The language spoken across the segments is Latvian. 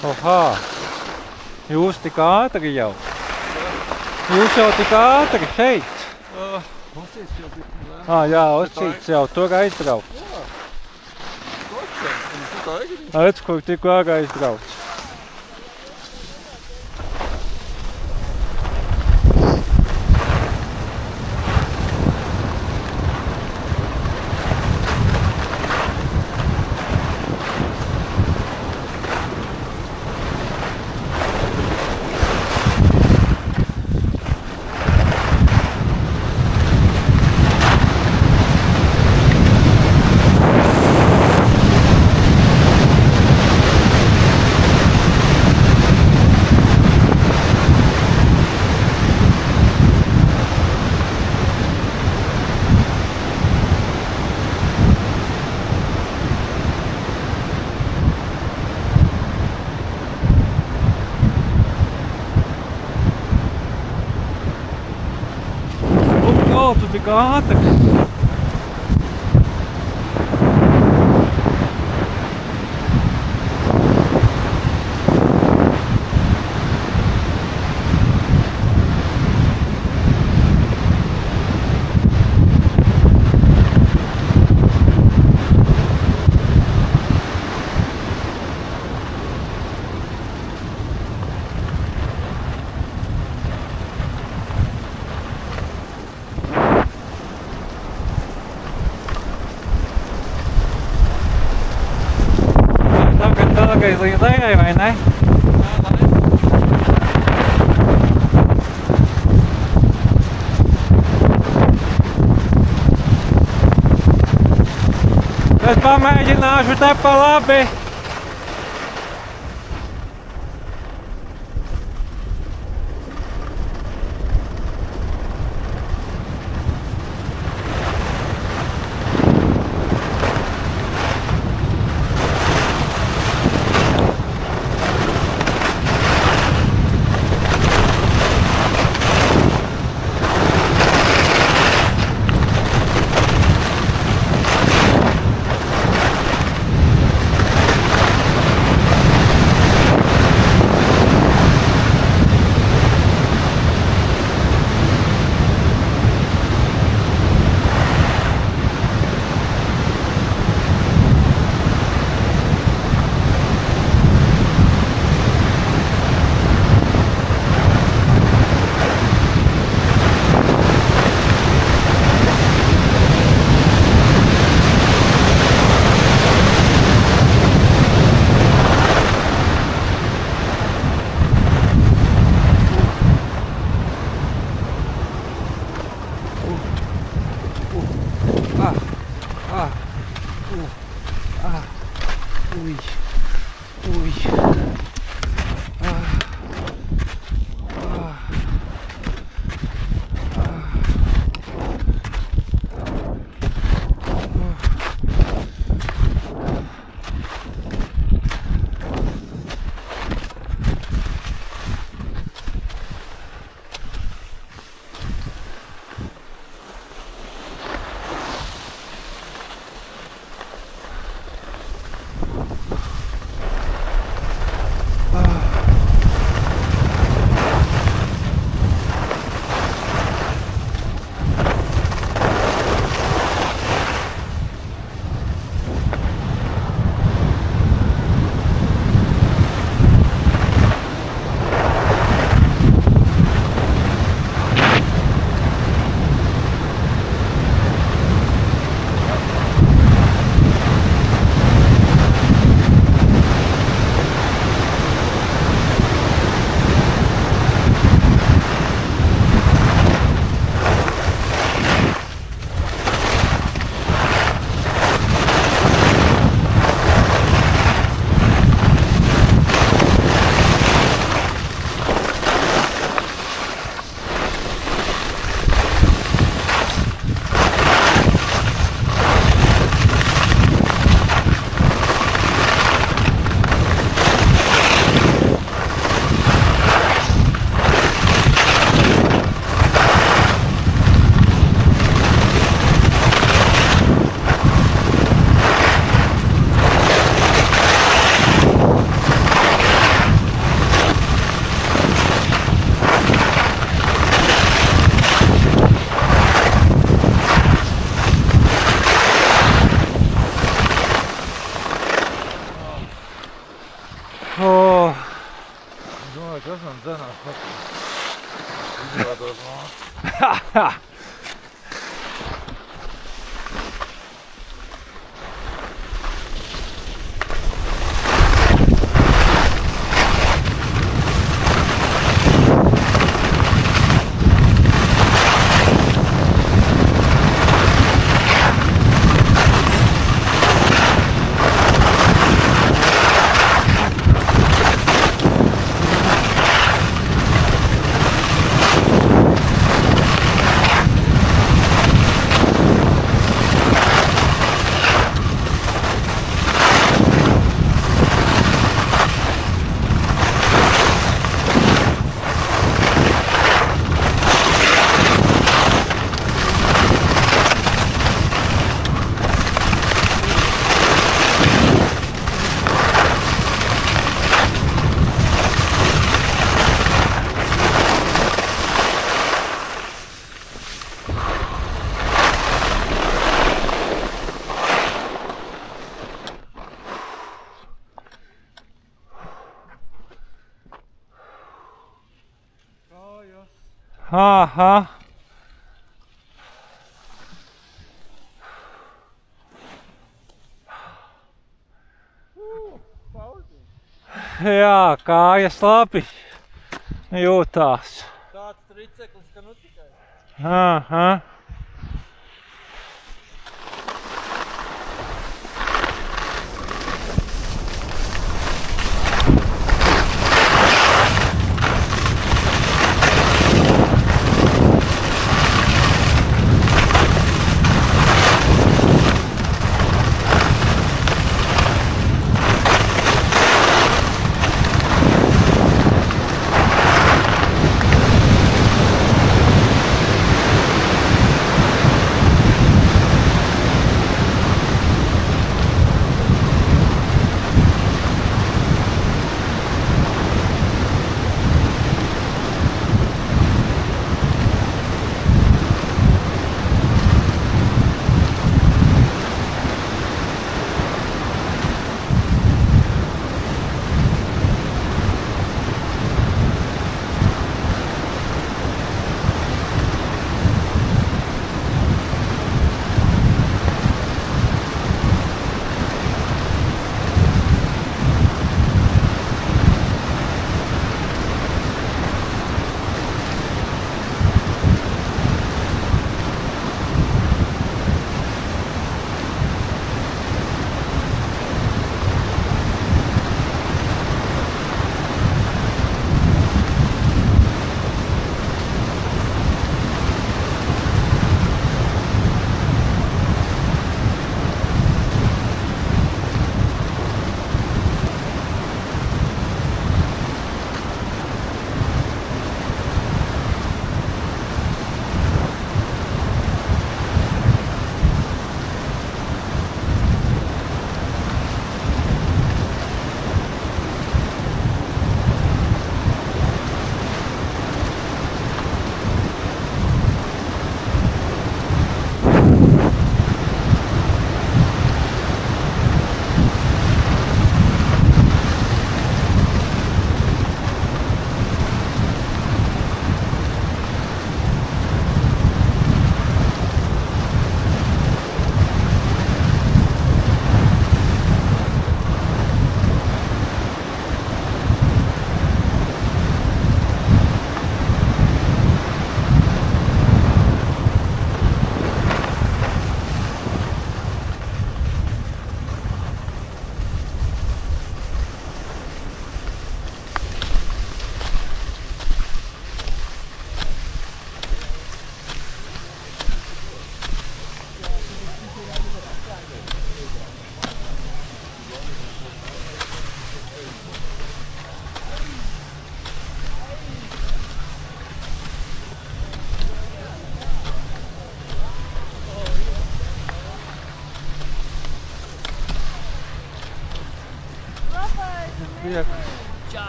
Oha! Jūs tik ātri jau! Jūs jau tik ātri šeit! Osīts jau tik lēni. Jā, Osīts jau tur aizbrauc. Redz, kur tikko ārā aizbrauc. Tu tik ātri! Tagad līdz lejai, vai ne? Es pamēģināšu te pa labi. Dodos vaan. Aha. Jā, kājas labi jūtās. Tāds triceklis, ka nu tikai. Aha.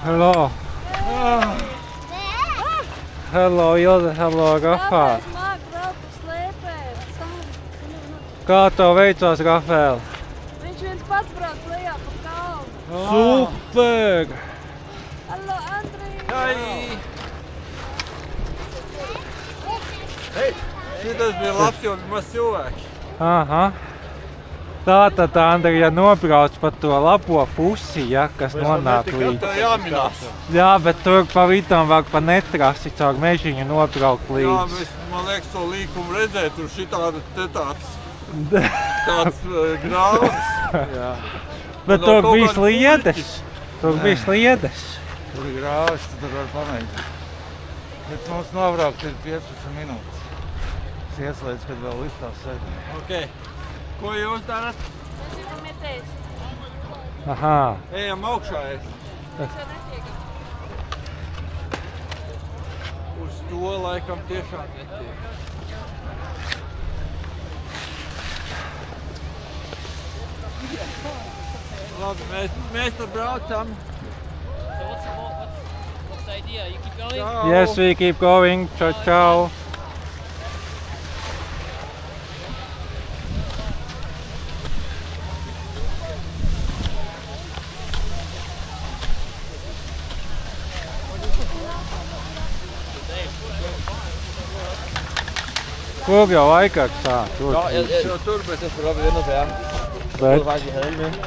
Hello. Hello, Ilze, hello, Rafael. Kā tev veicās, Rafael? Viņš viens pats brauc lejā pa kalnu. Super! Hello, Andrija! Hei! Šitas bija labs, jo bija maz cilvēki. Aha. Tātad, Andri, ja nobrauc pa to labo pusi, ja, kas nonāk līdz. Tā jāminās. Jā, bet tur pa vidam vajag pa netrasi caur mežiņu nobraukt līdz. Jā, mēs, man liekas, to līkumu redzēt, tur šitāda te tāds grāvas. Jā. Bet tur bija sliedes. Tur bija sliedes. Tur ir grāvas, tur var pamēģināt. Bet mums nobraukt ir 15 minūtes. Es ieslēdzu, kad vēl liftā sēdē. Ok. Ko jūs darat? Mēs gribam iet ēst. Aha. Ejam augšā ēst. Mēs jau netiekam. Uz to laikam tiešām netiek. Labi, mēs tur braucam. What's the idea? You keep going? Čau. Yes, we keep going. Ciao, ciao. Kur jau laikāk tā? Tur, bet es varu vienu vēl. Bet faktisk, jeg havde med.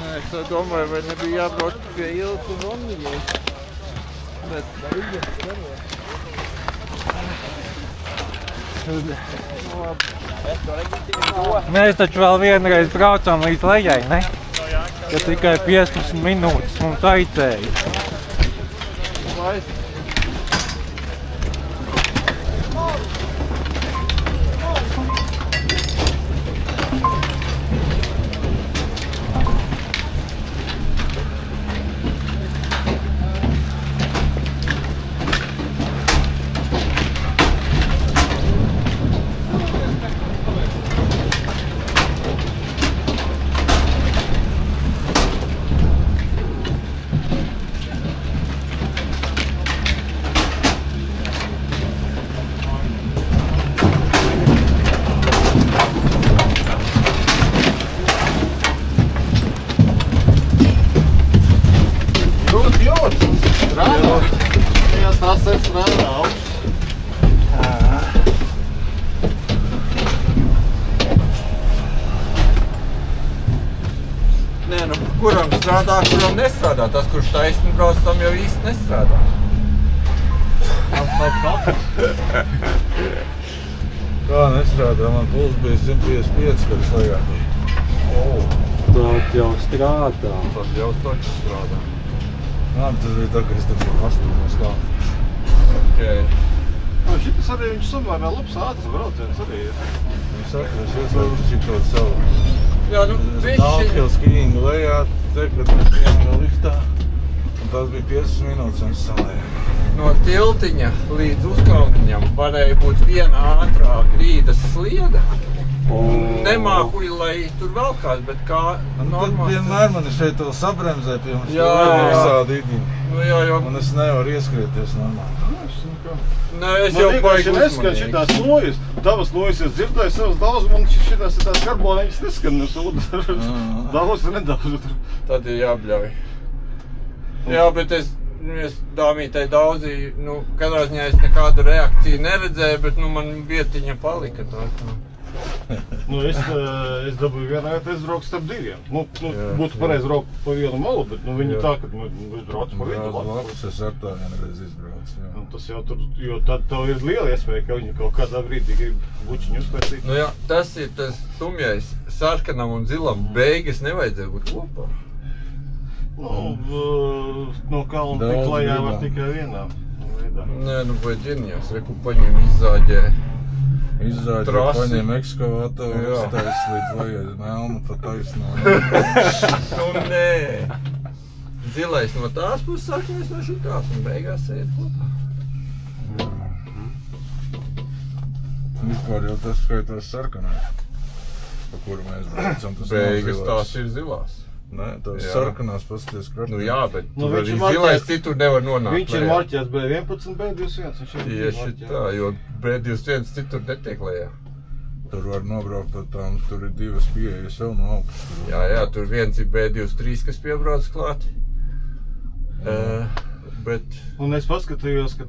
Nē, es tā domāju, vai nebija jābrauc pie ielas un Omnijai. Bet mēs taču vēl vienreiz braucām līdz lejai, ne? Ja tikai 15 minūtes mums aicēja. Nē, nu, kuram strādā, kuram nestrādā. Tas, kurš taisni brauc, tam jau īsti nestrādā. Kā nestrādā? Man puls bija 155, kad es lejā. Tad jau strādā. Tas jau taču strādā. Man tas bija tā, ka es tad pastūmos kā. Ok. Šitas arī viņš samērā labs ātrs brauciens arī ir. Viņš saka, ka es ieslēdzu šitot savu. Jā, nu, Downhill skiing lejā, te, kad mēs bijām no liftā. Un tas bija 15 minūtes, un es salēju. no tiltiņa līdz uzkalniņam varēja būt viena ātrā grīdas slieda. Nemāku, lai tur vēl kāds, bet kā Tad normāls. vienmēr mani šeit to sabremzē pie mums. Jā. Visādi idiņi. Nu jā, jo, Un es nevaru ieskrieties normāli. ne, es jau baigi neskan šitās nojas. Tavas nojas es dzirdēju savas daudz, man šitās ir tās karbonēņas neskan. Daudz, nedaudz. Tad ir jābļauj. Jā, bet es dāmītei daudzi, nu, katrā ziņā es nekādu reakciju neredzēju, bet, nu, man vietiņa palika tā. Nu, es dabūju vienā vietā, es braucu starp diviem. Nu, būtu pareizi braukt pa vienu malu, bet nu, viņi tā, ka es braucu pa vienu labu. Es ar tā vienreiz izbraucu, jā. Un tas jau tur, jo tad tev ir liela iespēja, ka viņi kaut kādā brīdī grib bučiņu uztaisīt. Nu jā, tas ir tas tumjais, sarkanam un zilam beigas nevajadzēja būt kopā. Nu, no kalna tik lejā var tikai vienā veidā. Nē, nu, vai ģeniņās, reku paņem izzāģē. Izzāģē, Trasi. paņem ekskavatoru, Jā. uztais līdz lejai melnu pa taisnā. Nu, nē. Zilais no tās puses, sarkanais no šitās, un beigās iet kopā. Vispār jau tas skaitās sarkanais, pa kuru mēs braucam. Tas nav Beigas zilais. tās ir zilās. Nē, tās Jā. sarkanās pasties kartē. Nu jā, bet Nu, tur viņš arī ir marķēts- zilais citur nevar nonākt. Viņš ir lejā. marķēts B11, B21. Viņš ir Tieši marķēts. tā, jo B21 citur netiek lejā. Tur var nobraukt pa tām, tur ir divas pieejas jau no augšas. Jā, tur viens ir B23, kas piebrauc klāt. Bet Un es paskatījos, ka